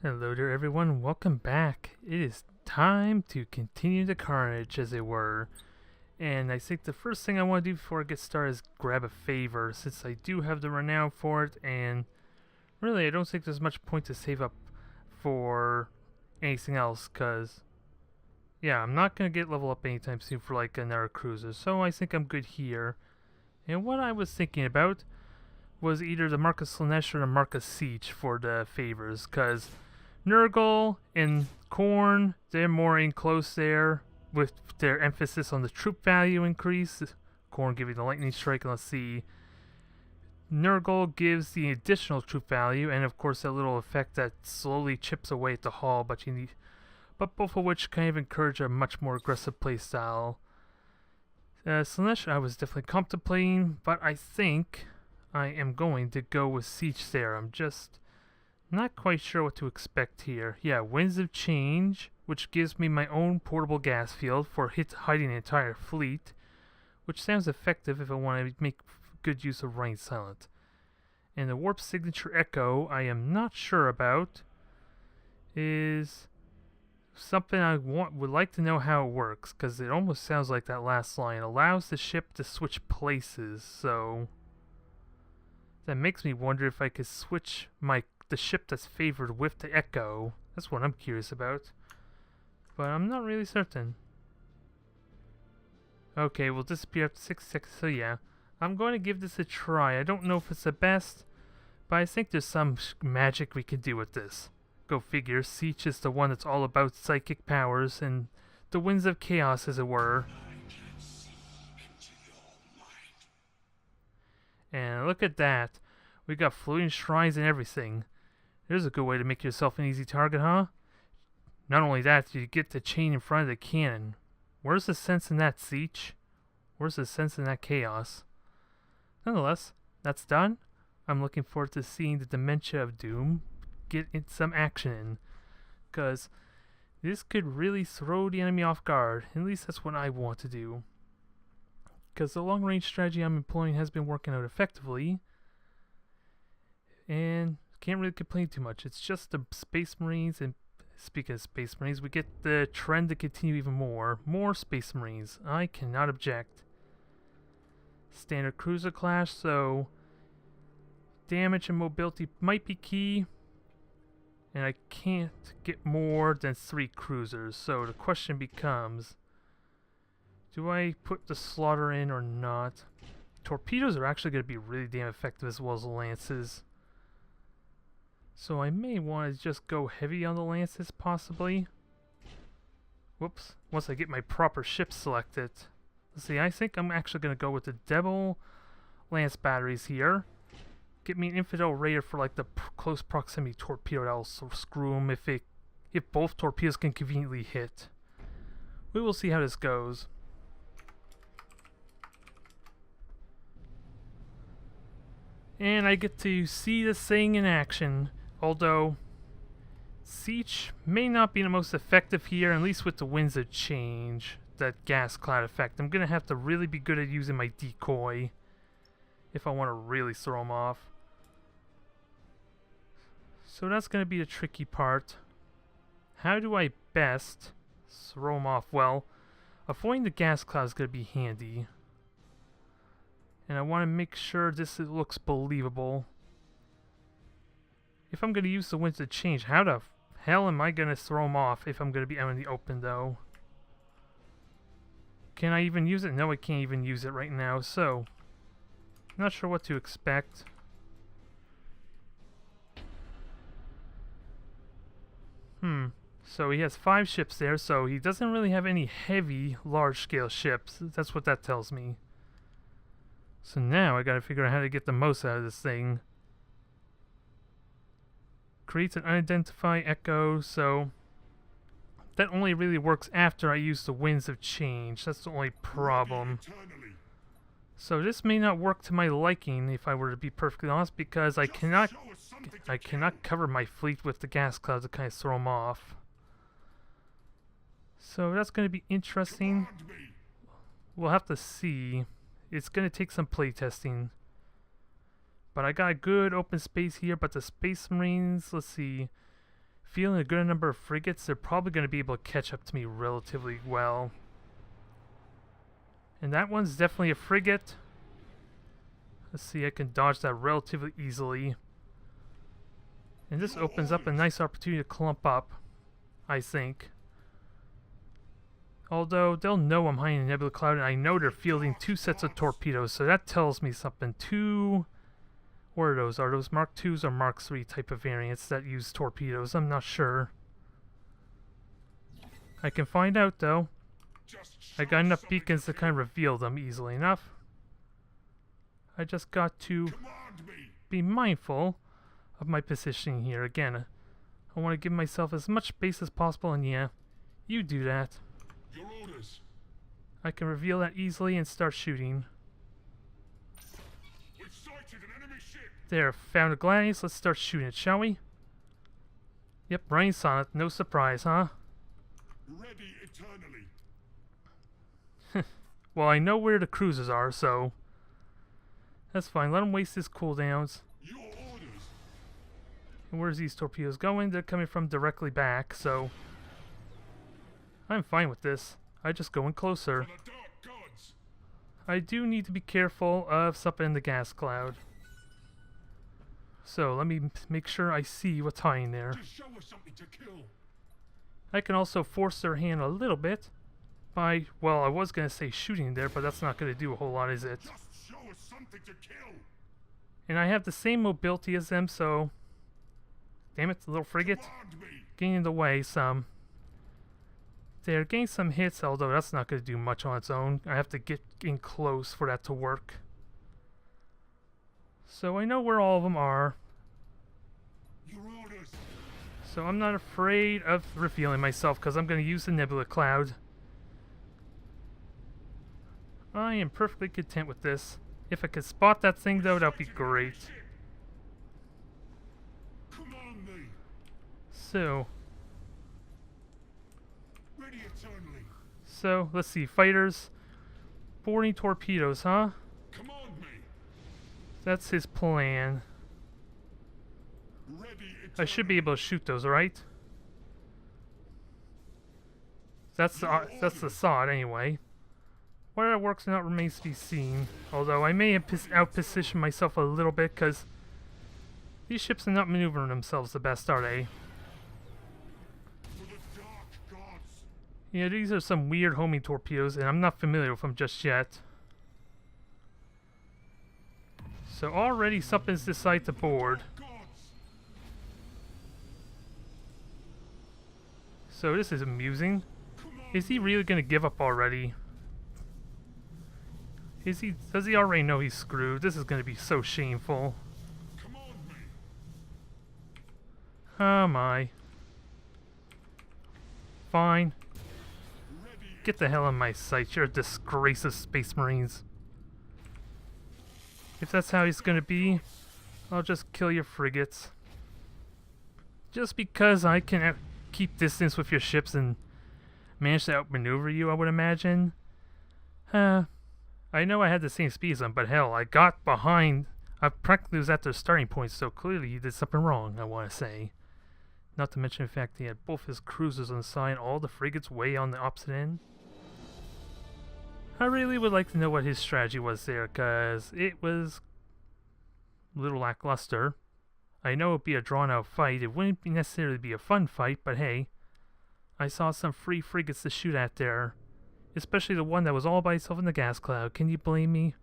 Hello there everyone, welcome back. It is time to continue the carnage, as it were. And I think the first thing I want to do before I get started is grab a favor, since I do have the renown for it, and really I don't think there's much point to save up for anything else, because yeah, I'm not going to get level up anytime soon for like another cruiser, so I think I'm good here. And what I was thinking about was either the Marcus Slanesh or the Marcus Siege for the favors, because Nurgle and Khorne, they're more in close there with their emphasis on the troop value increase. Khorne giving the lightning strike, and let's see. Nurgle gives the additional troop value, and of course that little effect that slowly chips away at the hull, but both of which kind of encourage a much more aggressive playstyle. Slanesh I was definitely contemplating, but I think I am going to go with Siege there. I'm just not quite sure what to expect here. Yeah, Winds of Change, which gives me my own portable gas field for hiding an entire fleet, which sounds effective if I want to make good use of Rain Silent. And the Warp Signature Echo, I am not sure about, is something I would like to know how it works, because it almost sounds like that last line. Allows the ship to switch places, so that makes me wonder if I could switch the ship that's favored with the Echo. That's what I'm curious about. But I'm not really certain. Okay, we'll disappear after 6 seconds, so yeah. I'm going to give this a try. I don't know if it's the best, but I think there's some magic we can do with this. Go figure, Siege is the one that's all about psychic powers and the winds of chaos, as it were. And look at that. We got floating shrines and everything. There's a good way to make yourself an easy target, huh? Not only that, you get the chain in front of the cannon. Where's the sense in that, Siege? Where's the sense in that chaos? Nonetheless, that's done. I'm looking forward to seeing the Dementia of Doom get some action in, because this could really throw the enemy off guard. At least that's what I want to do. Because the long-range strategy I'm employing has been working out effectively, and can't really complain too much. It's just the Space Marines, and speaking of Space Marines, we get the trend to continue even more. More Space Marines. I cannot object. Standard cruiser class, so damage and mobility might be key, and I can't get more than 3 cruisers, so the question becomes, do I put the slaughter in or not? Torpedoes are actually going to be really damn effective, as well as the lances. So I may want to just go heavy on the lances, possibly. Whoops. Once I get my proper ship selected. Let's see, I think I'm actually going to go with the Devil Lance batteries here. Get me an Infidel Raider for like the close proximity torpedo. That'll screw them if both torpedoes can conveniently hit. We will see how this goes. And I get to see this thing in action. Although, Siege may not be the most effective here, at least with the Winds of Change, that gas cloud effect. I'm going to have to really be good at using my decoy if I want to really throw them off. So that's going to be the tricky part. How do I best throw them off? Well, avoiding the gas cloud is going to be handy. And I want to make sure this looks believable. If I'm going to use the Winds of Change, how the hell am I going to throw them off if I'm going to be out in the open, though? Can I even use it? No, I can't even use it right now, so not sure what to expect. So he has 5 ships there, so he doesn't really have any heavy, large-scale ships. That's what that tells me. So now I gotta figure out how to get the most out of this thing. Creates an unidentified echo, so that only really works after I use the Winds of Change. That's the only problem. So this may not work to my liking, if I were to be perfectly honest, because I cannot cover my fleet with the gas clouds to kind of throw them off. So that's going to be interesting. We'll have to see. It's going to take some playtesting. But I got a good open space here, but the Space Marines, let's see. Feeling a good number of frigates, they're probably going to be able to catch up to me relatively well. And that one's definitely a frigate. Let's see, I can dodge that relatively easily. And this opens up a nice opportunity to clump up, I think. Although, they'll know I'm hiding in the Nebula Cloud, and I know they're fielding 2 sets of torpedoes, so that tells me something. What are those? Are those Mark IIs or Mark III type of variants that use torpedoes? I'm not sure. I can find out, though. I got enough beacons to kind of reveal them easily enough. I just got to be mindful of my positioning here. Again, I want to give myself as much space as possible, and yeah, you do that. Your orders. I can reveal that easily and start shooting. We've sighted an enemy ship. There, found a Gladius. Let's start shooting it, shall we? Yep, rain saw it. No surprise, huh? Ready eternally. Well, I know where the cruisers are, so that's fine. Let them waste his cooldowns. Your orders. And where's these torpedoes going? They're coming from directly back, so I'm fine with this. I just go in closer. For the dark gods. I do need to be careful of something in the gas cloud. So let me make sure I see what's hiding there. Just show us something to kill. I can also force their hand a little bit by, well, I was going to say shooting there, but that's not going to do a whole lot, is it? Just show us something to kill. And I have the same mobility as them, so damn it, the little frigate. Command me. Getting in the way some. They're getting some hits, although that's not going to do much on its own. I have to get in close for that to work. So I know where all of them are. Your orders. So I'm not afraid of revealing myself because I'm going to use the Nebula Cloud. I am perfectly content with this. If I could spot that thing though, that would be great. Command me. So Ready eternally. let's see. Fighters. Boarding torpedoes, huh? Command me. That's his plan. Ready eternally. I should be able to shoot those, right? That's the sod anyway. Whether it works or not remains to be seen. Although I may have outpositioned myself a little bit because these ships are not maneuvering themselves the best, are they? For the dark gods. Yeah, these are some weird homing torpedoes, and I'm not familiar with them just yet. So already something's decided to board. Gods. So this is amusing. Command Is he really going to give up already? Does he already know he's screwed? This is going to be so shameful. Command me. Oh my. Fine. Ready. Get the hell in my sight. You're a disgrace of Space Marines. If that's how he's going to be, I'll just kill your frigates. Just because I can keep distance with your ships and manage to outmaneuver you, I would imagine. I know I had the same speed as them, but hell, I got behind. I practically was at their starting point, so clearly he did something wrong, I want to say. Not to mention the fact he had both his cruisers on the side, all the frigates way on the opposite end. I really would like to know what his strategy was there, because it was a little lackluster. I know it would be a drawn-out fight. It wouldn't necessarily be a fun fight, but hey, I saw some free frigates to shoot at there. Especially the one that was all by itself in the gas cloud. Can you blame me?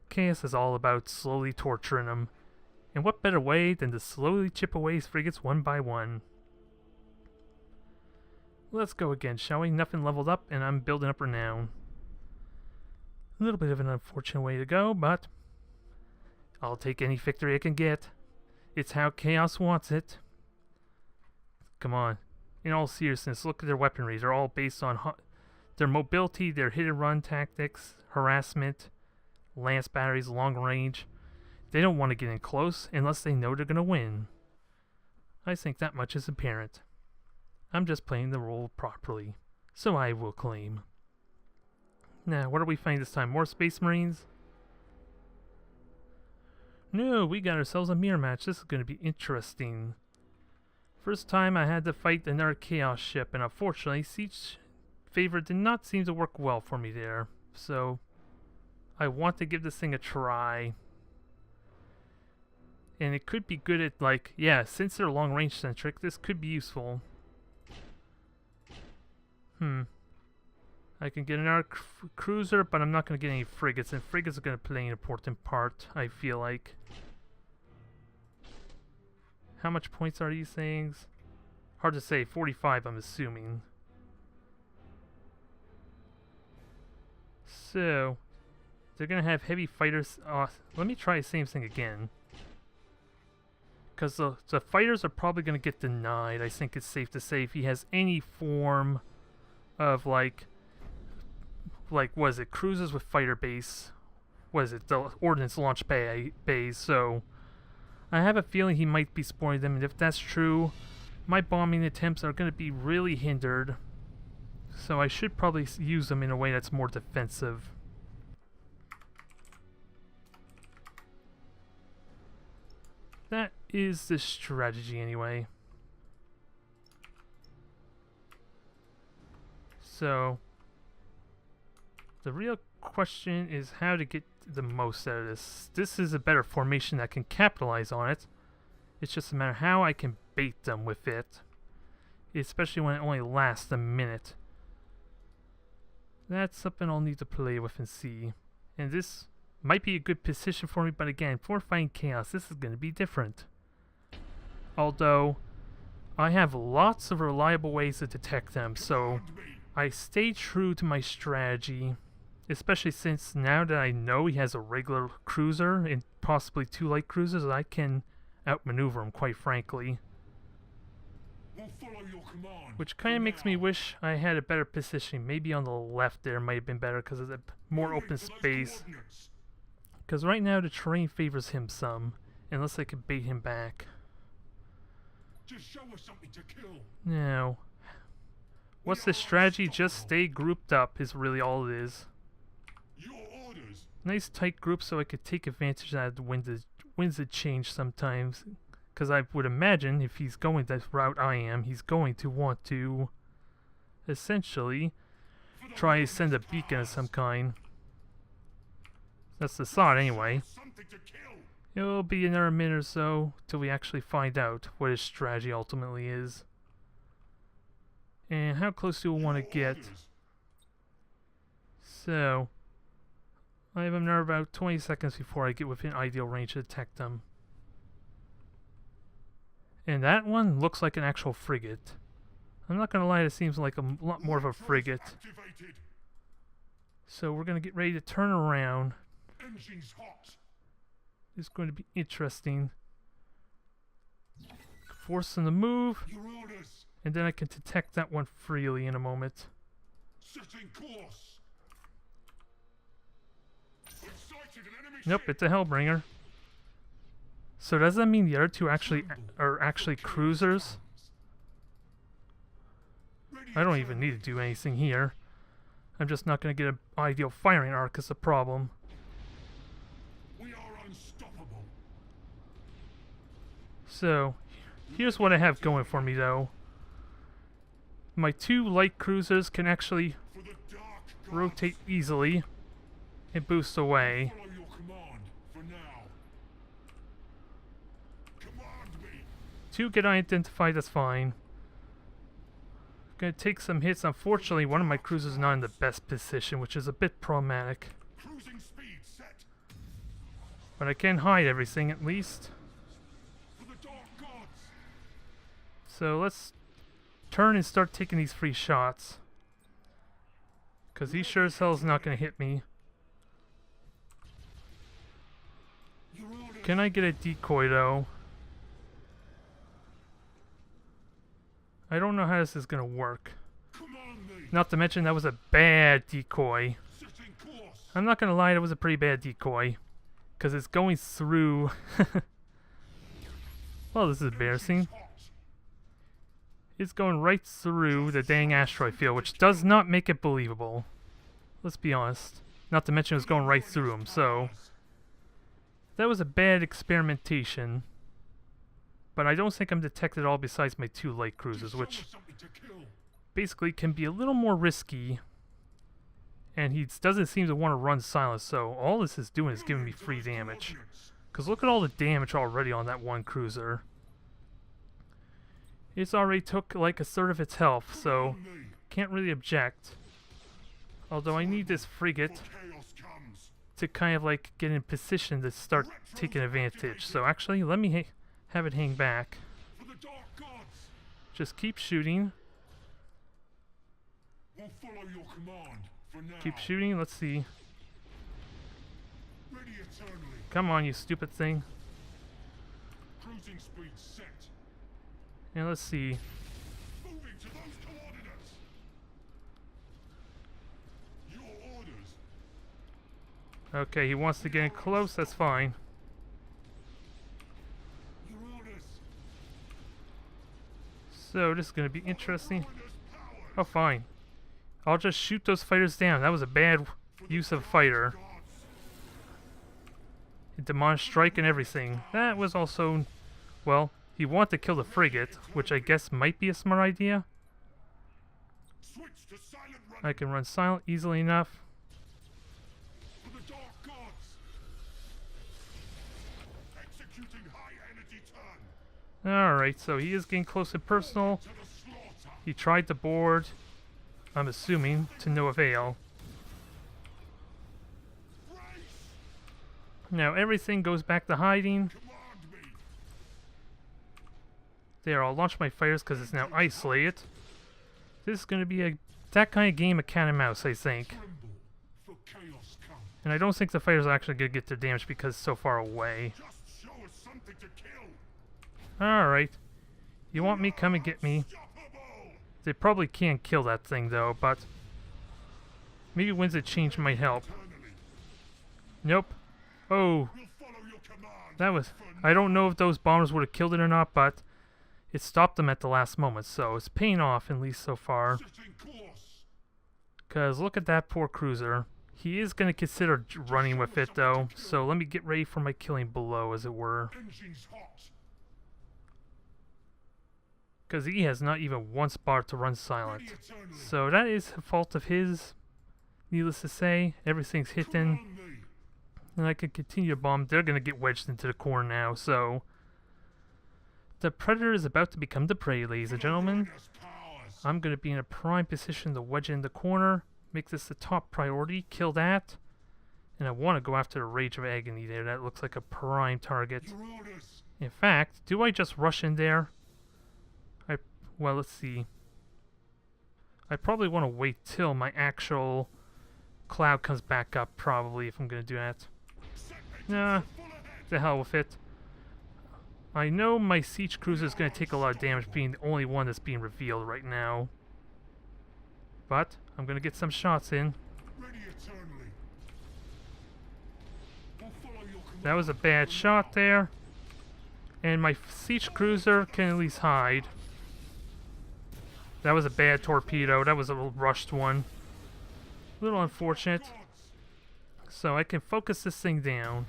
Chaos is all about slowly torturing them. And what better way than to slowly chip away his frigates one by one? Let's go again, shall we? Nothing leveled up, and I'm building up renown. A little bit of an unfortunate way to go, but I'll take any victory I can get. It's how Chaos wants it. Come on. In all seriousness, look at their weaponry. They're all based on their mobility, their hit-and-run tactics, harassment, lance batteries, long range. They don't want to get in close unless they know they're going to win. I think that much is apparent. I'm just playing the role properly, so I will claim. Now, what are we finding this time? More Space Marines? No, we got ourselves a mirror match. This is going to be interesting. First time I had to fight another Chaos ship, and unfortunately, Siege Favor did not seem to work well for me there. So, I want to give this thing a try. And it could be good at, like, yeah, since they're long range centric, this could be useful. I can get another cruiser, but I'm not going to get any frigates, and frigates are going to play an important part, I feel like. How much points are these things? Hard to say, 45 I'm assuming. So, they're going to have heavy fighters. Let me try the same thing again. Because the fighters are probably going to get denied, I think it's safe to say, if he has any form of, like, what is it, cruisers with fighter base. What is it, the ordnance launch bays, so I have a feeling he might be spoiling them, and if that's true, my bombing attempts are going to be really hindered. So I should probably use them in a way that's more defensive. That is the strategy anyway. So, the real question is how to get the most out of this. This is a better formation that can capitalize on it. It's just a matter of how I can bait them with it. Especially when it only lasts a minute. That's something I'll need to play with and see. And this might be a good position for me, but again, for fighting Chaos, this is going to be different. Although, I have lots of reliable ways to detect them, so I stay true to my strategy. Especially since now that I know he has a regular cruiser and possibly 2 light cruisers, I can outmaneuver him, quite frankly. We'll follow your command. Which kind of makes me wish I had a better position. Maybe on the left there might have been better because of the more open space. Because right now the terrain favors him some, unless I could bait him back. Just show us something to kill. Now, what's the strategy? Just stay grouped up is really all it is. Your orders. Nice tight group so I could take advantage of the winds that change sometimes. Because I would imagine if he's going that route I am, he's going to want to essentially try to send a beacon of some kind. That's the thought anyway. Something to kill. It'll be another minute or so till we actually find out what his strategy ultimately is. And how close do we want to get? So, I have another about 20 seconds before I get within ideal range to detect them. And that one looks like an actual frigate. I'm not gonna lie, it seems like a lot more of a frigate. So we're gonna get ready to turn around. Engines hot. It's going to be interesting. Force them to move, Your orders. and then I can detect that one freely in a moment. Setting course. We've sighted an enemy Nope, ship. it's a Hellbringer. So does that mean the other two are actually cruisers? Ready I don't to even need to do anything here. I'm just not going to get an ideal firing arc as a problem. We are unstoppable. So, here's what I have going for me though. My 2 light cruisers can actually For the dark gods. rotate easily and boost away. Follow your command for now. Command me. 2 get identified, that's fine. Gonna take some hits. Unfortunately, one of my cruisers is not in the best position, which is a bit problematic. Cruising speed set. But I can hide everything at least. For the dark gods. So let's turn and start taking these free shots. Because he sure as hell is not gonna hit me. Your orders. Can I get a decoy though? I don't know how this is gonna work. Command me. Not to mention that was a bad decoy. Setting course. I'm not gonna lie, that was a pretty bad decoy. Because it's going through... Well, this is embarrassing. Engines hot. It's going right through the dang asteroid field, which does not make it believable. Let's be honest. Not to mention it was going right through him, so... That was a bad experimentation. But I don't think I'm detected at all besides my 2 light cruisers, which Show us something to kill. basically can be a little more risky. And he doesn't seem to want to run silent, so all this is doing is giving me free damage. Because look at all the damage already on that 1 cruiser. It's already took like a third of its health, so can't really object. Although I need this frigate Chaos comes. to kind of like get in position to start taking advantage. So actually, let me have it hang back. For the dark gods. Just keep shooting. We'll follow your command for now. Keep shooting. Let's see. Ready eternally. Come on, you stupid thing. Cruising speed set. And let's see. Moving to those coordinates. Your orders. Okay, he wants to get in close. That's fine. Your orders. So this is going to be interesting. Orders power. Oh, fine. I'll just shoot those fighters down. That was a bad use of a fighter. Gods. Demonic strike and everything. That was also, well, he wanted to kill the frigate, which I guess might be a smart idea. Switch to silent run. I can run silent easily enough. For the dark gods. Executing high energy turn. Alright, so he is getting close and personal. To the slaughter. He tried to board, I'm assuming, to no avail. Brace. Now everything goes back to hiding. Command me. There, I'll launch my fires because it's now isolated. This is going to be that kind of game of cat and mouse, I think. Tremble. For chaos comes. And I don't think the fighters are actually going to get their damage because it's so far away. Just show us something to kill. Alright. You want me? Come and get me. Unstoppable. They probably can't kill that thing though, but maybe Winds of Change might help. Eternally. Nope. Oh, We'll follow your command. that was... I don't know if those bombers would have killed it or not, but it stopped them at the last moment, so it's paying off, at least so far. Setting course. Because look at that poor cruiser. He is going to consider running with it, though, so let me get ready for my killing blow, as it were. Engines hot. Because he has not even one spot to run Ready silent. eternally. So that is a fault of his. Needless to say, everything's hitting, Command me. and I can continue to bomb. They're going to get wedged into the corner now, so... The Predator is about to become the prey, ladies and gentlemen. Goddess powers. I'm going to be in a prime position to wedge in the corner, make this the top priority, kill that, and I want to go after the Rage of Agony there. That looks like a prime target. Your orders. In fact, do I just rush in there? Well, let's see. I probably want to wait till my actual cloud comes back up, probably, if I'm going to do that. Set Nah, engines full ahead. the hell with it. I know my siege cruiser is going to take a lot of damage, being the only one that's being revealed right now. But I'm going to get some shots in. Ready eternally. We'll follow your command. That was a bad shot there. And my siege cruiser can at least hide. That was a bad torpedo. That was a little rushed one. A little unfortunate. Gods. So I can focus this thing down.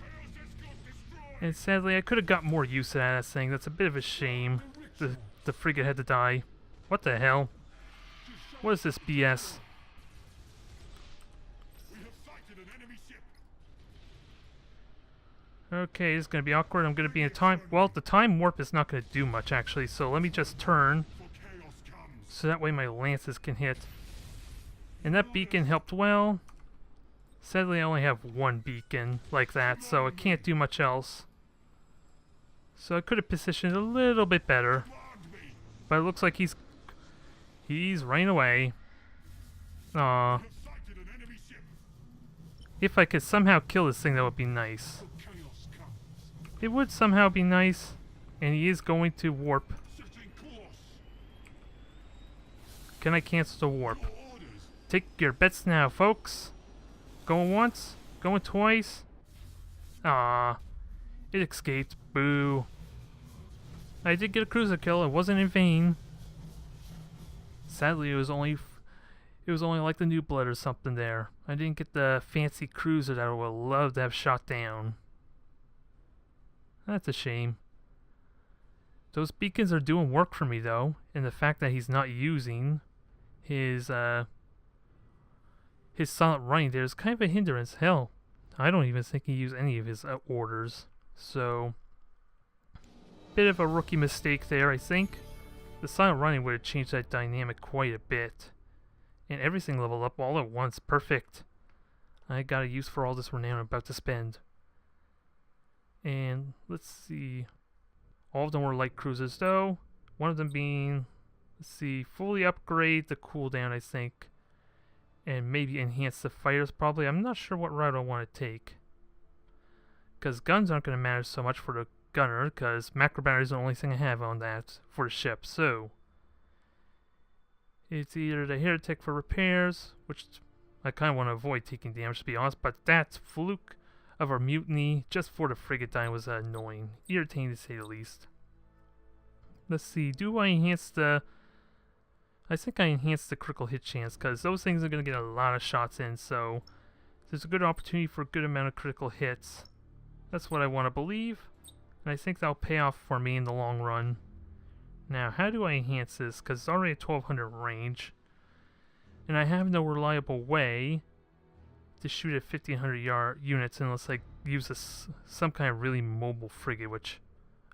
Chaos escort destroyed. And sadly, I could have got more use out of that thing. That's a bit of a shame. The frigate had to die. What the hell? What is this BS? We have sighted an enemy ship. Okay, this is going to be awkward. I'm going to be in time... Well, the time warp is not going to do much, actually. So let me just turn, For chaos comes. so that way my lances can hit. And that beacon helped well. Sadly, I only have one beacon like that, so I can't do much else. So I could have positioned a little bit better. Command me. But it looks like he's running away. Aw. We have sighted an enemy ship. If I could somehow kill this thing, that would be nice. For chaos comes. It would somehow be nice. And he is going to warp. Setting course. Can I cancel the warp? Your orders. Take your bets now, folks. Going once, going twice. Ah, it escaped. Boo. I did get a cruiser kill. It wasn't in vain. Sadly, it was only like the New Blood or something there. I didn't get the fancy cruiser that I would love to have shot down. That's a shame. Those beacons are doing work for me though, and the fact that he's not using his silent running there is kind of a hindrance. Hell, I don't even think he used any of his orders. So, bit of a rookie mistake there, I think. The silent running would have changed that dynamic quite a bit. And everything leveled up all at once. Perfect. I got a use for all this renown I'm about to spend. And let's see. All of them were light cruisers though. One of them being, let's see, fully upgrade the cooldown, I think. And maybe enhance the fighters probably. I'm not sure what route I want to take. Because guns aren't going to matter so much for the gunner, because macro battery is the only thing I have on that for the ship. So, it's either the heretic for repairs, which I kind of want to avoid taking damage to be honest, but that fluke of our mutiny just for the frigate dying was annoying. Irritating to say the least. Let's see, do I enhance the... I think I enhanced the critical hit chance, because those things are going to get a lot of shots in, so there's a good opportunity for a good amount of critical hits. That's what I want to believe, and I think that'll pay off for me in the long run. Now, how do I enhance this? Because it's already at 1200 range, and I have no reliable way to shoot at 1500 units unless I use some kind of really mobile frigate, which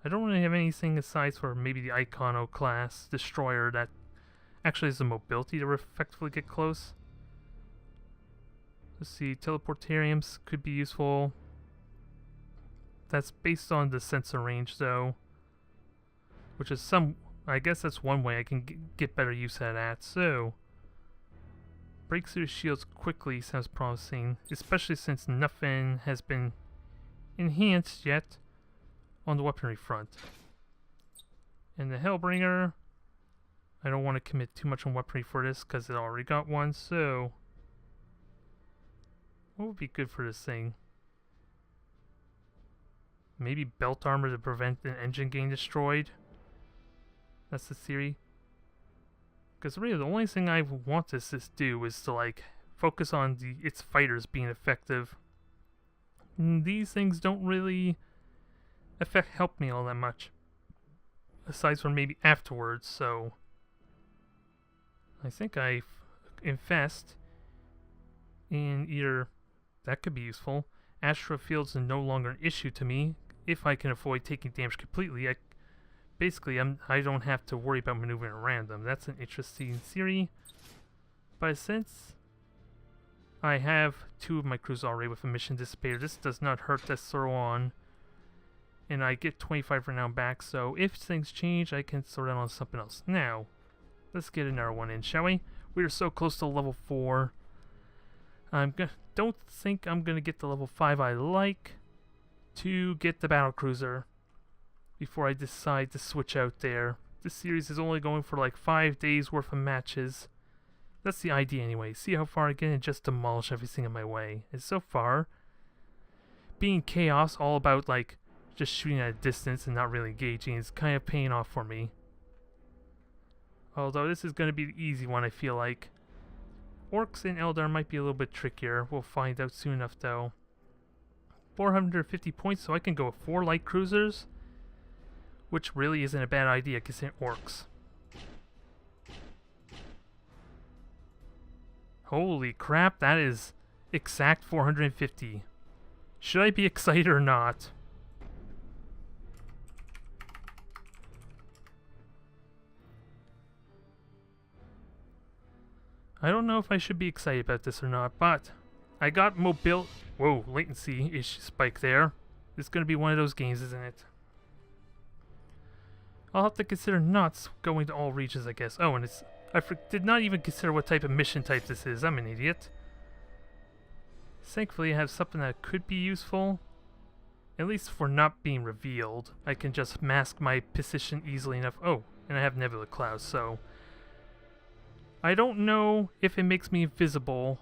I don't really have anything aside for maybe the Icono class destroyer that actually has the mobility to effectively get close. Let's see, teleportariums could be useful. That's based on the sensor range though, which is I guess that's one way I can get better use out of that. So, break through shields quickly sounds promising, especially since nothing has been enhanced yet on the weaponry front. And the Hellbringer, I don't want to commit too much on weaponry for this because it already got one, so what would be good for this thing? Maybe belt armor to prevent an engine getting destroyed? That's the theory. Because really the only thing I want this to do is to like focus on its fighters being effective. And these things don't really help me all that much. Aside from maybe afterwards, so I think I invest in either, that could be useful. Astro fields are no longer an issue to me if I can avoid taking damage completely. I don't have to worry about maneuvering around them. That's an interesting theory. But since I have 2 of my crews already with emission dissipator, this does not hurt to throw on. And I get 25 renown back, so if things change, I can throw that on something else. Now, let's get another one in, shall we? We are so close to level 4. Don't think I'm going to get the level 5 I like to get the battlecruiser before I decide to switch out there. This series is only going for like 5 days worth of matches. That's the idea anyway. See how far I get and just demolish everything in my way. And so far, being chaos, all about like just shooting at a distance and not really engaging, is kind of paying off for me. Although this is going to be the easy one, I feel like. Orcs and Eldar might be a little bit trickier. We'll find out soon enough though. 450 points, so I can go with 4 light cruisers, which really isn't a bad idea considering orcs. Holy crap, that is exact 450. Should I be excited or not? I don't know if I should be excited about this or not, but I got whoa, latency-ish spike there. This is going to be one of those games, isn't it? I'll have to consider not going to all regions, I guess. Oh, and I did not even consider what type of mission type this is. I'm an idiot. Thankfully, I have something that could be useful. At least for not being revealed. I can just mask my position easily enough. Oh, and I have Nebula Clouds, so I don't know if it makes me invisible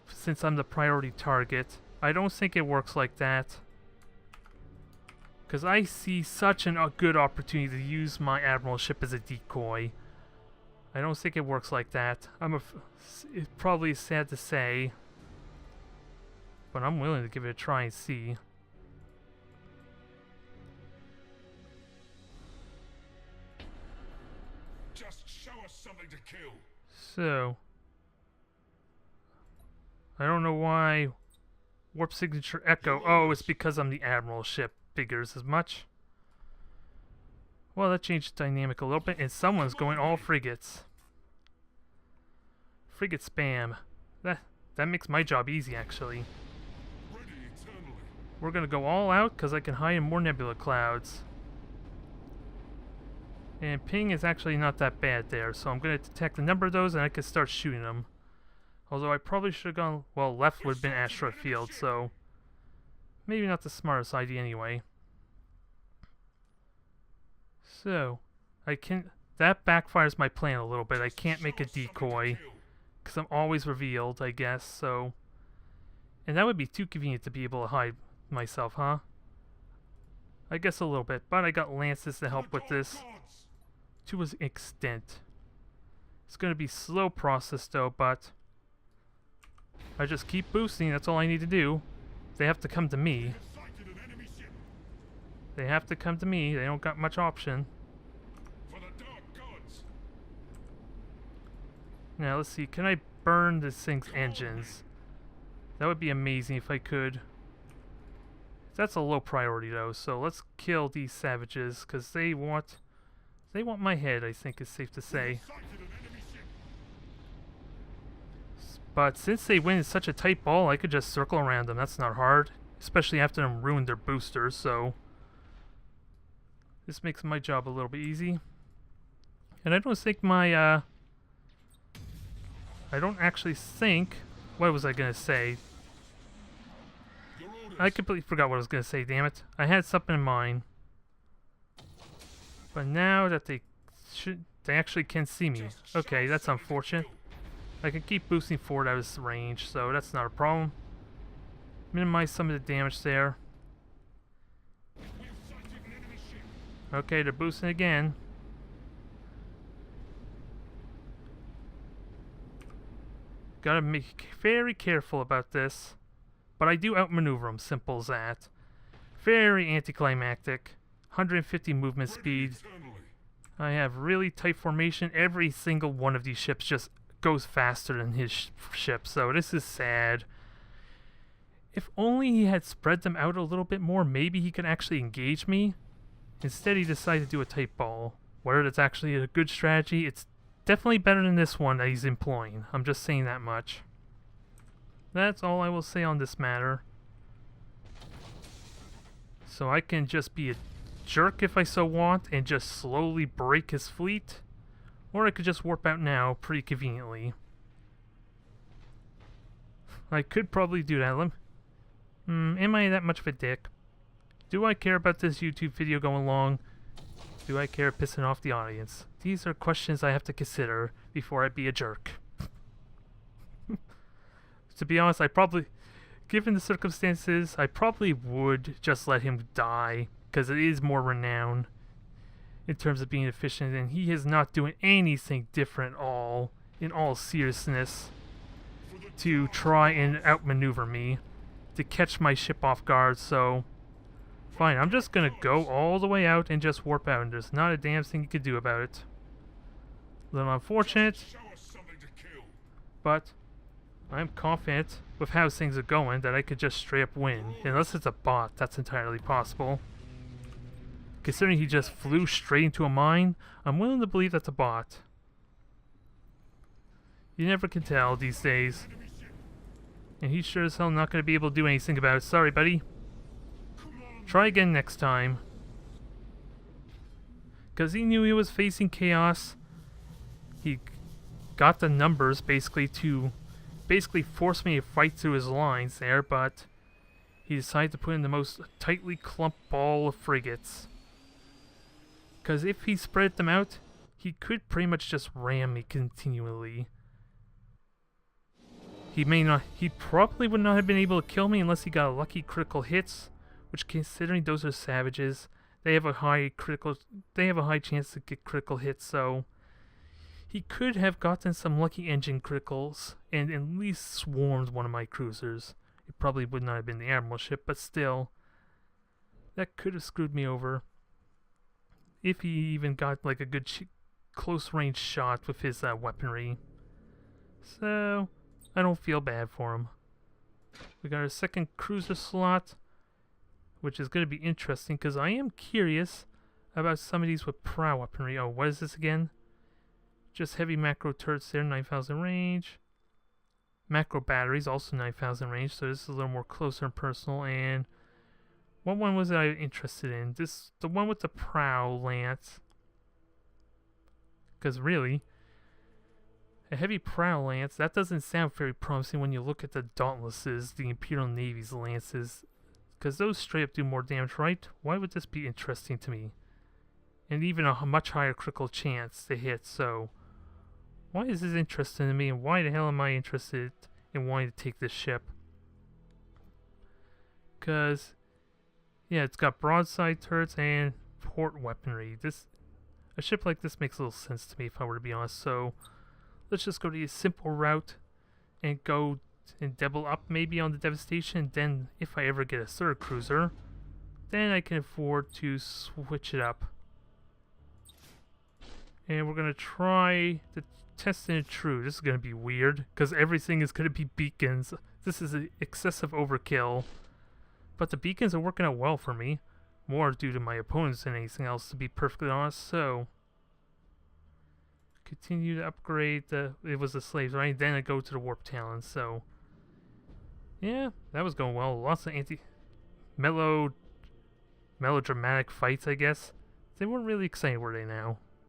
since I'm the priority target. I don't think it works like that, because I see such a good opportunity to use my Admiral ship as a decoy. I don't think it works like that. It probably is sad to say, but I'm willing to give it a try and see. Show us something to kill. So, I don't know why warp signature echo. Oh, it's because I'm the admiral ship. Figures as much. Well, that changed the dynamic a little bit, and someone's going all frigates. Frigate spam. That makes my job easy, actually. Ready eternally. We're gonna go all out because I can hide in more nebula clouds. And ping is actually not that bad there, so I'm gonna detect a number of those and I can start shooting them. Although I probably should have gone, well, left would have been asteroid field, so maybe not the smartest idea anyway. So, that backfires my plan a little bit. I can't make a decoy because I'm always revealed, I guess, so. And that would be too convenient to be able to hide myself, huh? I guess a little bit, but I got lances to help with this to an extent. It's going to be slow process though, but I just keep boosting. That's all I need to do. They have to come to me. They have to come to me. They don't got much option. For the dark gods. Now let's see. Can I burn this thing's engines? That would be amazing if I could. That's a low priority though, so let's kill these savages because they want my head, I think is safe to say. But since they win in such a tight ball, I could just circle around them. That's not hard, especially after them ruined their boosters, so this makes my job a little bit easy. And I don't think I don't actually think, what was I gonna say? I completely forgot what I was going to say, damn it. I had something in mind. But now that they actually can see me. Okay, that's unfortunate. I can keep boosting forward out of range, so that's not a problem. Minimize some of the damage there. Okay, they're boosting again. Gotta be very careful about this. But I do outmaneuver them, simple as that. Very anticlimactic. 150 movement speed. I have really tight formation. Every single one of these ships just goes faster than his ship, so this is sad. If only he had spread them out a little bit more, maybe he could actually engage me. Instead, he decided to do a tight ball. Whether that's actually a good strategy, it's definitely better than this one that he's employing. I'm just saying that much. That's all I will say on this matter. So I can just be a jerk if I so want and just slowly break his fleet. Or I could just warp out now pretty conveniently. I could probably do that. Am I that much of a dick? Do I care about this YouTube video going long? Do I care pissing off the audience? These are questions I have to consider before I be a jerk. To be honest, given the circumstances, I probably would just let him die, because it is more renowned in terms of being efficient, and he is not doing anything different at all, in all seriousness, to try and outmaneuver me, to catch my ship off guard, so fine, I'm just gonna go all the way out and just warp out, and there's not a damn thing you could do about it. A little unfortunate, but I'm confident with how things are going that I could just straight up win. Unless it's a bot, that's entirely possible. Considering he just flew straight into a mine, I'm willing to believe that's a bot. You never can tell these days. And he's sure as hell not going to be able to do anything about it. Sorry, buddy. Try again next time. Because he knew he was facing chaos. He got the numbers basically to forced me to fight through his lines there, but he decided to put in the most tightly clumped ball of frigates. Because if he spread them out, he could pretty much just ram me continually. He probably would not have been able to kill me unless he got lucky critical hits, which considering those are savages, they have a high chance to get critical hits, so he could have gotten some lucky engine criticals and at least swarmed one of my cruisers. It probably would not have been the admiral ship, but still, that could have screwed me over. If he even got like a good close range shot with his weaponry. So, I don't feel bad for him. We got our second cruiser slot, which is going to be interesting because I am curious about some of these with prow weaponry. Oh, what is this again? Just heavy macro turrets there, 9,000 range. Macro batteries, also 9,000 range, so this is a little more closer and personal. And what one was I interested in? The one with the prow lance. Because really, a heavy prow lance, that doesn't sound very promising when you look at the Dauntlesses, the Imperial Navy's lances. Because those straight up do more damage, right? Why would this be interesting to me? And even a much higher critical chance to hit, so why is this interesting to me, and why the hell am I interested in wanting to take this ship? Because, yeah, it's got broadside turrets and port weaponry. A ship like this makes little sense to me, if I were to be honest. So, let's just go to a simple route and go and double up maybe on the devastation. Then, if I ever get a third cruiser, then I can afford to switch it up. And we're going to try the test and true. This is going to be weird, because everything is going to be beacons. This is an excessive overkill. But the beacons are working out well for me. More due to my opponents than anything else, to be perfectly honest. So, continue to upgrade it was the slaves, right? Then I go to the warp talons. So, yeah, that was going well. Lots of melodramatic fights, I guess. They weren't really exciting, were they now?